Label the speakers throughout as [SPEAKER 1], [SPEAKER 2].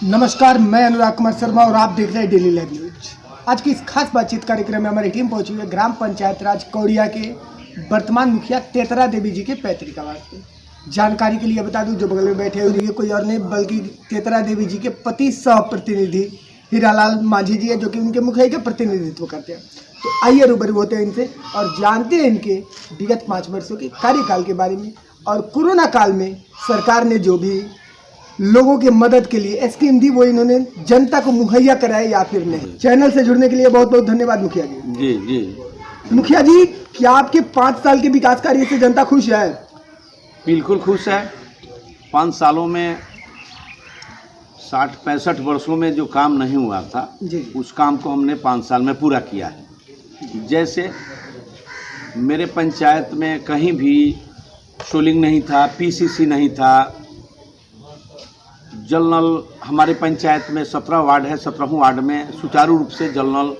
[SPEAKER 1] नमस्कार, मैं अनुराग कुमार शर्मा और आप देख रहे हैं डेली लाइव न्यूज। आज की इस खास बातचीत कार्यक्रम में हमारी टीम पहुंची है ग्राम पंचायत राज कौड़िया के वर्तमान मुखिया तेतरा देवी जी के पैतृक आवास पे। जानकारी के लिए बता दूं, जो बगल में बैठे हुए हैं कोई और नहीं बल्कि तेतरा देवी जी के पति सह प्रतिनिधि हीरालाल मांझी जी है, जो कि उनके मुखिया का प्रतिनिधित्व करते हैं। तो आइए रूबरू होते हैं इनसे और जानते हैं इनके विगत 5 वर्षों के कार्यकाल के बारे में और कोरोना काल में सरकार ने जो भी लोगों की मदद के लिए स्कीम दी वो इन्होंने जनता को मुहैया कराया या फिर नहीं। चैनल से जुड़ने के लिए बहुत बहुत धन्यवाद मुखिया जी।
[SPEAKER 2] जी जी
[SPEAKER 1] मुखिया जी, क्या आपके 5 साल के विकास कार्य से जनता खुश है?
[SPEAKER 2] बिल्कुल खुश है। 5 सालों में 60-65 वर्षों में जो काम नहीं हुआ था
[SPEAKER 1] जी।
[SPEAKER 2] उस काम को हमने 5 साल में पूरा किया है। जैसे मेरे पंचायत में कहीं भी सोलिंग नहीं था, पीसीसी नहीं था, जल नल हमारे पंचायत में 17 वार्ड है, 17वें वार्ड में सुचारू रूप से जल नल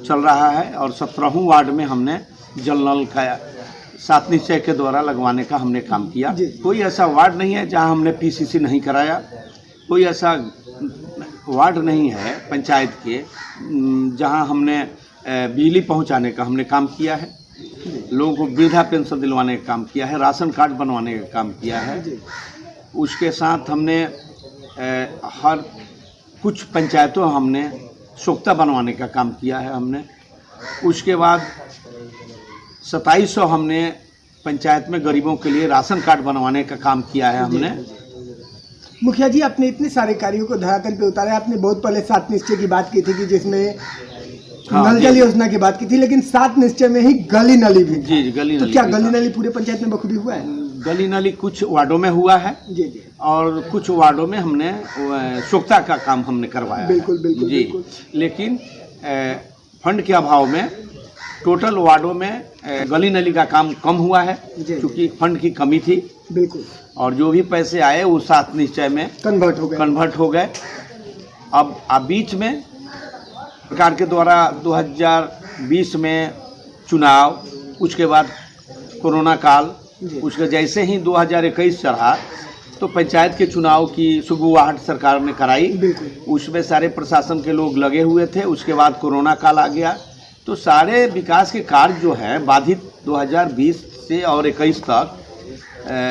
[SPEAKER 2] चल रहा है और 17वें वार्ड में हमने जल नल का 7 निश्चय के द्वारा लगवाने का हमने काम किया। कोई ऐसा वार्ड नहीं है जहां हमने पीसीसी नहीं कराया, कोई ऐसा वार्ड नहीं है पंचायत के जहां हमने बिजली पहुंचाने का हमने काम किया है, लोगों को वृद्धा पेंशन दिलवाने का काम किया है, राशन कार्ड बनवाने का काम किया है। उसके साथ हमने हर कुछ पंचायतों हमने सोख्ता बनवाने का काम किया है हमने। उसके बाद 2700 हमने पंचायत में गरीबों के लिए राशन कार्ड बनवाने का काम किया है हमने।
[SPEAKER 1] मुखिया जी, आपने इतने सारे कार्यों को धरातल पे उतारा। आपने बहुत पहले 7 निश्चय की बात की थी कि जिसमें नल जल योजना की बात की थी, लेकिन 7 निश्चय में ही गली नली भी।
[SPEAKER 2] जी जी, गली
[SPEAKER 1] तो
[SPEAKER 2] नली।
[SPEAKER 1] क्या गली नली पूरे पंचायत में बखूबी हुआ है?
[SPEAKER 2] गली नली कुछ वार्डों में हुआ है
[SPEAKER 1] जी जी,
[SPEAKER 2] और कुछ वार्डों में हमने सोख्ता का काम हमने करवाया।
[SPEAKER 1] बिल्कुल बिल्कुल
[SPEAKER 2] जी
[SPEAKER 1] बिल्कुल।
[SPEAKER 2] लेकिन फंड के अभाव में टोटल वार्डों में गली नली का काम कम हुआ है क्योंकि फंड की कमी थी।
[SPEAKER 1] बिल्कुल।
[SPEAKER 2] और जो भी पैसे आए वो 7 निश्चय में कन्वर्ट हो गए। अब बीच में सरकार के द्वारा 2020 में चुनाव, उसके बाद कोरोना काल, उसके जैसे ही 2021 चढ़ा तो पंचायत के चुनाव की शुरुआत सरकार ने कराई। उसमें सारे प्रशासन के लोग लगे हुए थे। उसके बाद कोरोना काल आ गया तो सारे विकास के कार्य जो है बाधित 2020 से और 21 तक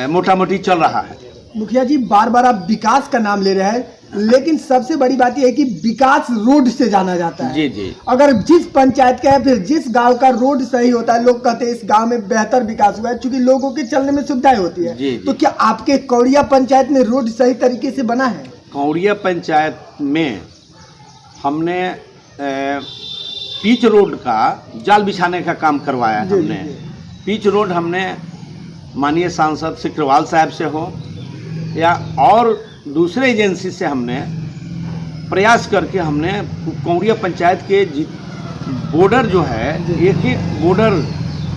[SPEAKER 2] मोटा मोटी चल रहा है।
[SPEAKER 1] मुखिया जी, बार बार आप विकास का नाम ले रहे हैं, लेकिन सबसे बड़ी बात यह है कि विकास रोड से जाना जाता है।
[SPEAKER 2] जी जी।
[SPEAKER 1] अगर जिस पंचायत का है फिर जिस गांव का रोड सही होता है, लोग कहते हैं इस गांव में बेहतर विकास हुआ है, क्योंकि लोगों के चलने में सुविधाएं होती है।
[SPEAKER 2] जी।
[SPEAKER 1] तो क्या आपके कौड़िया पंचायत में रोड सही तरीके से बना है?
[SPEAKER 2] कौड़िया पंचायत में हमने पिच रोड का जाल बिछाने का काम करवाया है हमने। पिच रोड हमने माननीय सांसद सिकरवाल साहब से हो या और दूसरे एजेंसी से हमने प्रयास करके हमने कौड़िया पंचायत के बॉर्डर जो है एक बॉर्डर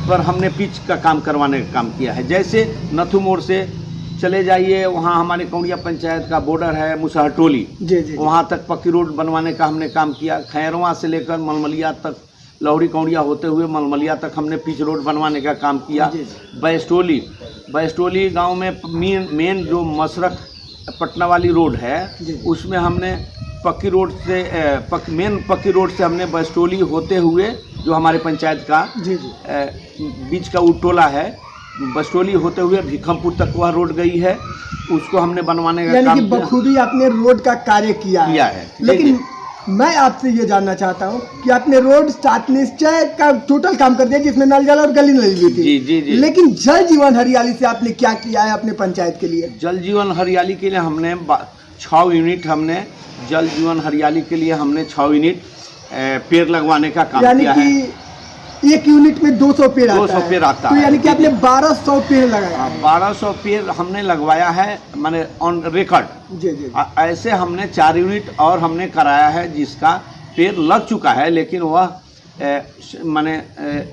[SPEAKER 2] पर हमने पिच का काम करवाने का काम किया है। जैसे नथु मोड़ से चले जाइए, वहाँ हमारे कौड़िया पंचायत का बॉर्डर है मुसहरटोली, वहाँ तक पक्की रोड बनवाने का हमने काम किया। खैरवा से लेकर मलमलिया तक, लौड़ी कौड़िया होते हुए मलमलिया तक हमने पिच रोड बनवाने का काम किया। बैस्टोली गांव में मेन जो मसरख पटना वाली रोड है उसमें हमने पक्की रोड से मेन पक्की रोड से हमने बैस्टोली होते हुए जो हमारे पंचायत का बीच का उटोला है, बस्टोली होते हुए भिखमपुर तक वह रोड गई है, उसको हमने बनवाने का काम किया। बखूबी आपने रोड का कार्य किया है। लेकिन मैं आपसे ये जानना चाहता हूँ कि आपने रोड 7 निश्चय का टोटल काम कर दिया जिसमें नल जल और गली नली भी थी। जी जी जी।
[SPEAKER 1] लेकिन जल जीवन हरियाली से आपने क्या किया है अपने पंचायत के लिए? जल जीवन
[SPEAKER 2] हरियाली के लिए हमने 6 यूनिट हमने जल जीवन हरियाली के लिए हमने 6 यूनिट पेड़ लगवाने का काम किया है।
[SPEAKER 1] एक यूनिट में 200 पेड़ आता है।
[SPEAKER 2] 200 पेड़ आता है।
[SPEAKER 1] तो यानी कि आपने 1200 पेड़ लगाया?
[SPEAKER 2] 1200 पेड़ हमने लगवाया है, माने ऑन रिकॉर्ड।
[SPEAKER 1] जी जी।
[SPEAKER 2] ऐसे हमने 4 यूनिट और हमने कराया है जिसका पेड़ लग चुका है, लेकिन वह माने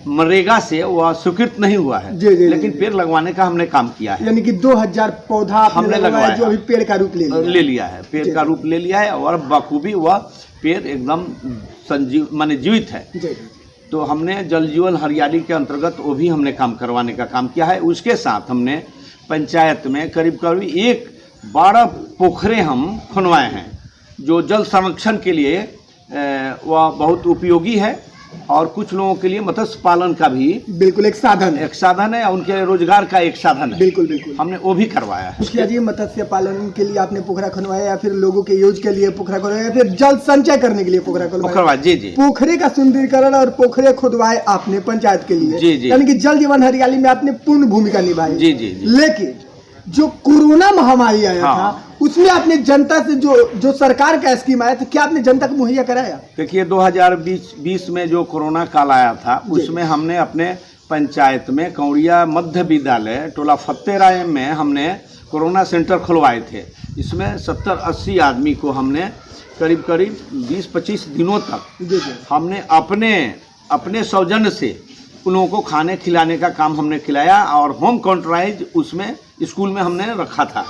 [SPEAKER 2] मनरेगा से वह स्वीकृत नहीं हुआ है। लेकिन पेड़ लगवाने का हमने काम किया है।
[SPEAKER 1] यानी कि 2000 पौधा हमने लगवाया जो अभी पेड़ का रूप ले लिया
[SPEAKER 2] है। पेड़ का रूप ले लिया है और बखूबी वह पेड़ एकदम संजीव माने जीवित है। तो हमने जल जीवन हरियाली के अंतर्गत वो भी हमने काम करवाने का काम किया है। उसके साथ हमने पंचायत में करीब करीब 12 पोखरे हम खुनवाए हैं। जो जल संरक्षण के लिए वह बहुत उपयोगी है और कुछ लोगों के लिए मत्स्य पालन का भी
[SPEAKER 1] बिल्कुल एक साधन है,
[SPEAKER 2] उनके रोजगार का एक साधन है।
[SPEAKER 1] बिल्कुल बिल्कुल
[SPEAKER 2] हमने वो भी करवाया है।
[SPEAKER 1] मुखिया जी, मत्स्य पालन के लिए आपने पोखरा खनवाया या फिर लोगों के यूज के लिए पोखरा खुदवाया या फिर जल संचय करने के लिए पोखरा खुदवाया?
[SPEAKER 2] जी जी।
[SPEAKER 1] पोखरे का सुंदरीकरण और पोखरे खुदवाए आपने पंचायत के लिए,
[SPEAKER 2] जी जी,
[SPEAKER 1] यानी कि जल जीवन हरियाली में आपने पूर्ण भूमिका निभाई।
[SPEAKER 2] जी जी जी।
[SPEAKER 1] लेकिन जो कोरोना महामारी आया था उसमें आपने जनता से जो सरकार का स्कीम आया था, क्या आपने जनता को मुहैया कराया?
[SPEAKER 2] देखिए 2020 में जो कोरोना काल आया था उसमें हमने अपने पंचायत में कौड़िया मध्य विद्यालय टोला फतेराय में हमने कोरोना सेंटर खुलवाए थे। इसमें 70-80 आदमी को हमने करीब 20-25 दिनों तक हमने अपने सौजन्य से उन लोगों को खाने खिलाने का काम हमने खिलाया और होम क्वारंटाइन उसमें स्कूल में हमने रखा था।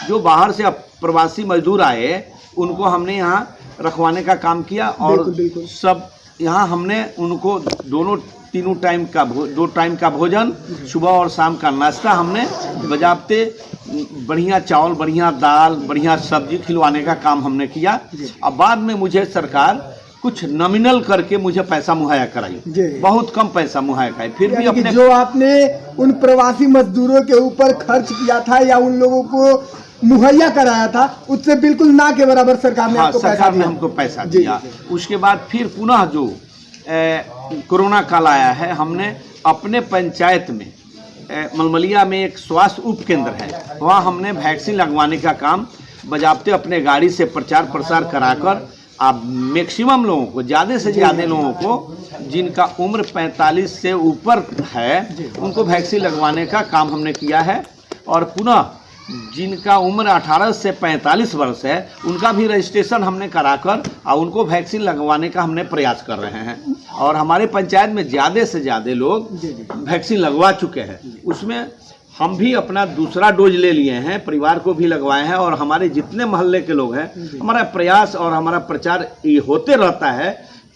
[SPEAKER 2] जो बाहर से प्रवासी मजदूर आए उनको हमने यहाँ रखवाने का काम किया और सब यहाँ हमने उनको तीनों टाइम का 2 टाइम का भोजन, सुबह और शाम का नाश्ता हमने बजाबते बढ़िया चावल, बढ़िया दाल, बढ़िया सब्जी खिलवाने का काम हमने किया। अब बाद में मुझे सरकार कुछ नॉमिनल करके मुझे पैसा मुहैया कराई, बहुत कम पैसा मुहैया कराई। फिर भी अपने
[SPEAKER 1] जो आपने उन प्रवासी मजदूरों के ऊपर खर्च किया था या उन लोगों को मुहैया कराया था उससे बिल्कुल ना के बराबर सरकार ने
[SPEAKER 2] हमको पैसा दिया। उसके बाद फिर पुनः जो कोरोना काल आया है, हमने अपने पंचायत में मलमलिया में एक स्वास्थ्य उप केंद्र है, वहाँ हमने वैक्सीन लगवाने का काम बजाबते अपने गाड़ी से प्रचार प्रसार कराकर अब मैक्सिमम लोगों को, ज़्यादा से ज़्यादा लोगों को जिनका उम्र 45 से ऊपर है उनको वैक्सीन लगवाने का काम हमने किया है। और पुनः जिनका उम्र 18 से 45 वर्ष है उनका भी रजिस्ट्रेशन हमने कराकर और उनको वैक्सीन लगवाने का हमने प्रयास कर रहे हैं। और हमारे पंचायत में ज़्यादा से ज़्यादा लोग वैक्सीन लगवा चुके हैं। उसमें हम भी अपना दूसरा डोज ले लिए हैं, परिवार को भी लगवाए हैं और हमारे जितने मोहल्ले के लोग हैं, हमारा प्रयास और हमारा प्रचार ये होते रहता है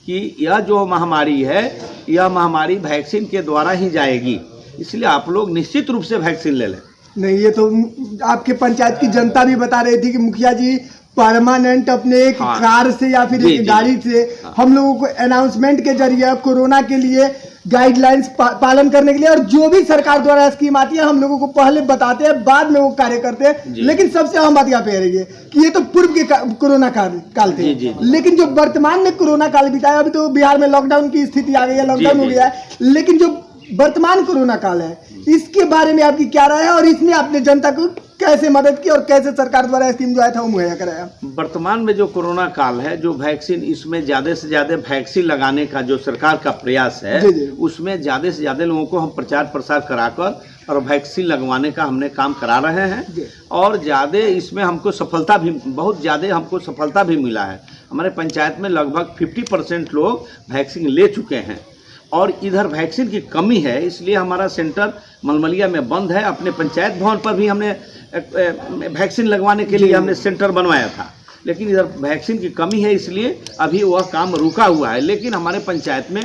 [SPEAKER 2] कि यह जो महामारी है यह महामारी वैक्सीन के द्वारा ही जाएगी, इसलिए आप लोग निश्चित रूप से वैक्सीन ले लें।
[SPEAKER 1] नहीं, ये तो आपके पंचायत की जनता भी बता रही थी कि मुखिया जी परमानेंट अपने एक कार से या फिर एक गाड़ी से हम लोगों को अनाउंसमेंट के जरिए कोरोना के लिए गाइडलाइंस पालन करने के लिए और जो भी सरकार द्वारा स्कीम आती है हम लोगों को पहले बताते हैं, बाद में वो कार्य करते हैं। लेकिन सबसे अहम बात यहाँ पे रही है कि ये तो पूर्व के कोरोना काल थे, लेकिन जो वर्तमान में कोरोना काल बिताया, अभी तो बिहार में लॉकडाउन की स्थिति आ गई है, लॉकडाउन हो गया है, लेकिन जो वर्तमान कोरोना काल है इसके बारे में आपकी क्या राय है और इसमें आपने जनता को कैसे मदद की और कैसे सरकार द्वारा स्कीम जो आया था वो मुहैया कराया?
[SPEAKER 2] वर्तमान में जो कोरोना काल है, जो वैक्सीन, इसमें ज़्यादा से ज़्यादा वैक्सीन लगाने का जो सरकार का प्रयास है उसमें ज़्यादा से ज़्यादा लोगों को हम प्रचार प्रसार कराकर और वैक्सीन लगवाने का हमने काम करा रहे हैं और ज़्यादा इसमें हमको सफलता भी, बहुत ज़्यादा हमको सफलता भी मिला है। हमारे पंचायत में लगभग 50% लोग वैक्सीन ले चुके हैं और इधर वैक्सीन की कमी है, इसलिए हमारा सेंटर मलमलिया में बंद है। अपने पंचायत भवन पर भी हमने वैक्सीन लगवाने के लिए हमने सेंटर बनवाया था, लेकिन इधर वैक्सीन की कमी है इसलिए अभी वह काम रुका हुआ है। लेकिन हमारे पंचायत में,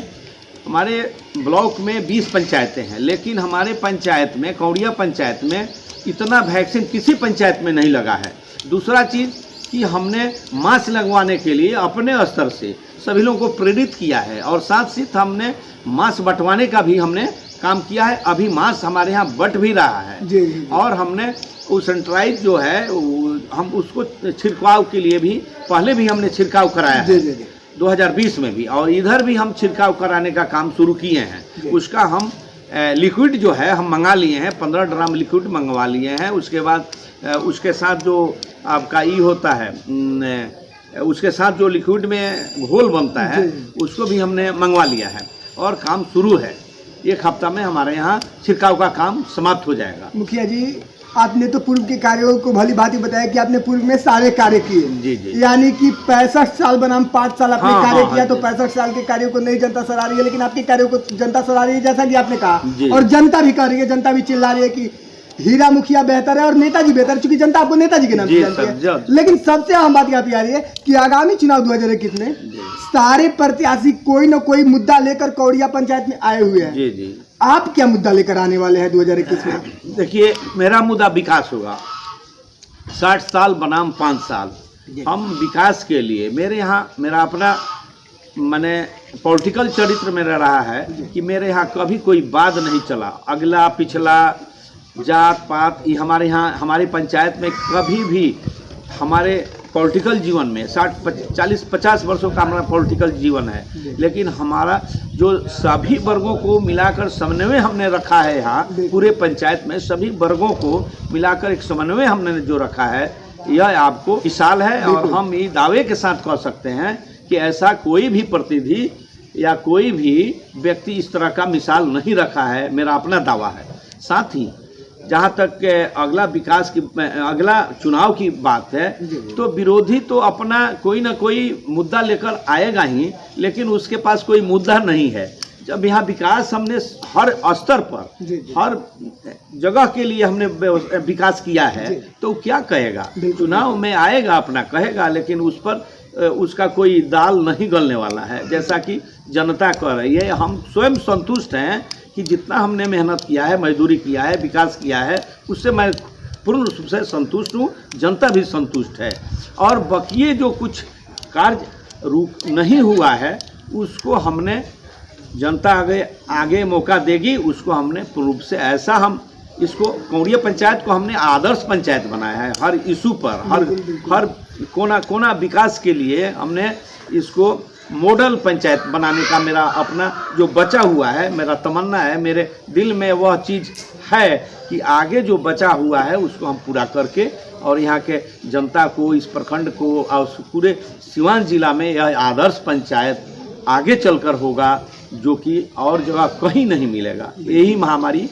[SPEAKER 2] हमारे ब्लॉक में 20 पंचायतें हैं, लेकिन हमारे पंचायत में, कौड़िया पंचायत में इतना वैक्सीन किसी पंचायत में नहीं लगा है। दूसरा चीज़ कि हमने मास्क लगवाने के लिए अपने स्तर से सभी लोगों को प्रेरित किया है और साथ ही हमने मास्क बंटवाने का भी हमने काम किया है। अभी मास्क हमारे यहाँ बंट भी रहा है और हमने वो सैनिटाइज जो है हम उसको छिड़काव के लिए भी पहले भी हमने छिड़काव कराया है 2020 में भी, और इधर भी हम छिड़काव कराने का काम शुरू किए हैं। उसका हम लिक्विड जो है हम मंगा लिए हैं, 15 ड्राम लिक्विड मंगवा लिए हैं। उसके बाद उसके साथ जो आपका ई होता है, उसके साथ जो लिक्विड में घोल बनता है उसको भी हमने मंगवा लिया है और काम शुरू है। एक हफ्ता में हमारे यहाँ छिड़काव का काम समाप्त हो जाएगा।
[SPEAKER 1] मुखिया जी, आपने तो पूर्व के कार्यों को भली भांति बताया कि आपने पूर्व में सारे कार्य किए, यानी कि 65 साल बनाम 5 साल आपने कार्य किया, तो 65 साल के कार्यों को नहीं जनता सराह रही है, लेकिन आपके कार्यों को जनता सराह रही है, जैसा कि आपने कहा, और जनता भी कह रही है, जनता भी चिल्ला रही है कि हीरा मुखिया बेहतर है और नेताजी बेहतर, चूंकि जनता आपको नेताजी के नाम से जानती है। लेकिन सबसे अहम बात यहाँ पे आ रही है कि आगामी चुनाव 2021 में सारे प्रत्याशी कोई न कोई मुद्दा लेकर कौड़िया पंचायत में आए हुए हैं। आप क्या मुद्दा लेकर आने वाले हैं 2021 में?
[SPEAKER 2] देखिए, मेरा मुद्दा विकास होगा। 60 साल बनाम 5 साल, हम विकास के लिए मेरे यहाँ मेरा अपना मैंने पॉलिटिकल चरित्र मेरा रहा है कि मेरे यहाँ कभी कोई वाद नहीं चला, अगला पिछला जात पात, ये हमारे यहाँ हमारी पंचायत में कभी भी हमारे पॉलिटिकल जीवन में 40-50 वर्षों का हमारा पॉलिटिकल जीवन है, लेकिन हमारा जो सभी वर्गों को मिलाकर समन्वय हमने रखा है यहाँ पूरे पंचायत में सभी वर्गों को मिलाकर एक समन्वय हमने जो रखा है, यह आपको विशाल है। और हम ये दावे के साथ कह सकते हैं कि ऐसा कोई भी प्रतिनिधि या कोई भी व्यक्ति इस तरह का मिसाल नहीं रखा है, मेरा अपना दावा है। साथ ही जहाँ तक अगला विकास की अगला चुनाव की बात है, तो विरोधी तो अपना कोई ना कोई मुद्दा लेकर आएगा ही, लेकिन उसके पास कोई मुद्दा नहीं है। जब यहाँ विकास हमने हर स्तर पर हर जगह के लिए हमने विकास किया है, तो क्या कहेगा, चुनाव में आएगा अपना कहेगा, लेकिन उस पर उसका कोई दाल नहीं गलने वाला है। जैसा कि जनता कह रही है, हम स्वयं संतुष्ट हैं कि जितना हमने मेहनत किया है, मजदूरी किया है, विकास किया है, उससे मैं पूर्ण रूप से संतुष्ट हूँ, जनता भी संतुष्ट है। और बकिए जो कुछ कार्य नहीं हुआ है, उसको हमने जनता आगे मौका देगी, उसको हमने पूर्ण रूप से ऐसा हम इसको कौड़िया पंचायत को हमने आदर्श पंचायत बनाया है। हर इशू पर हर कोना कोना विकास के लिए हमने इसको मॉडल पंचायत बनाने का मेरा अपना जो बचा हुआ है, मेरा तमन्ना है, मेरे दिल में वह चीज़ है कि आगे जो बचा हुआ है उसको हम पूरा करके और यहाँ के जनता को, इस प्रखंड को और पूरे सिवान जिला में यह आदर्श पंचायत आगे चलकर होगा, जो कि और जगह कहीं नहीं मिलेगा। यही हमारी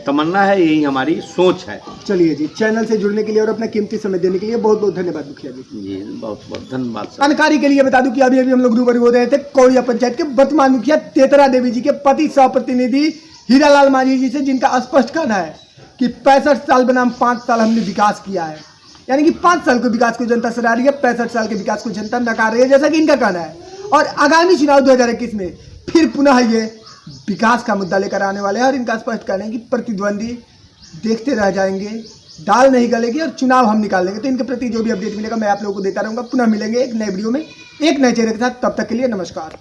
[SPEAKER 2] तमन्ना है, यही हमारी सोच है।
[SPEAKER 1] चलिए जी, चैनल से जुड़ने के लिए और अपना कीमती समय देने के लिए बहुत बहुत धन्यवाद मुखिया जी।
[SPEAKER 2] जी बहुत बहुत धन्यवाद।
[SPEAKER 1] जानकारी के लिए बता दूं कि अभी अभी हम लोग रूबरू हो रहे थे कौड़िया पंचायत के वर्तमान मुखिया तेतरा देवी जी के पति सह प्रतिनिधि हीरालाल मांझी जी से, जिनका स्पष्ट कहना है कि 65 साल बनाम 5 साल हमने विकास किया है। यानी कि 5 साल के विकास को जनता सराह रही है, 65 साल के विकास को जनता नकार रही है, जैसा कि इनका कहना है। और आगामी चुनाव 2021 में फिर पुनः ये विकास का मुद्दा लेकर आने वाले हैं और इनका स्पष्ट कहना है कि प्रतिद्वंदी देखते रह जाएंगे, दाल नहीं गलेगी और चुनाव हम निकाल लेंगे। तो इनके प्रति जो भी अपडेट मिलेगा मैं आप लोगों को देता रहूँगा। पुनः मिलेंगे एक नए वीडियो में एक नए चेहरे के साथ, तब तक के लिए नमस्कार।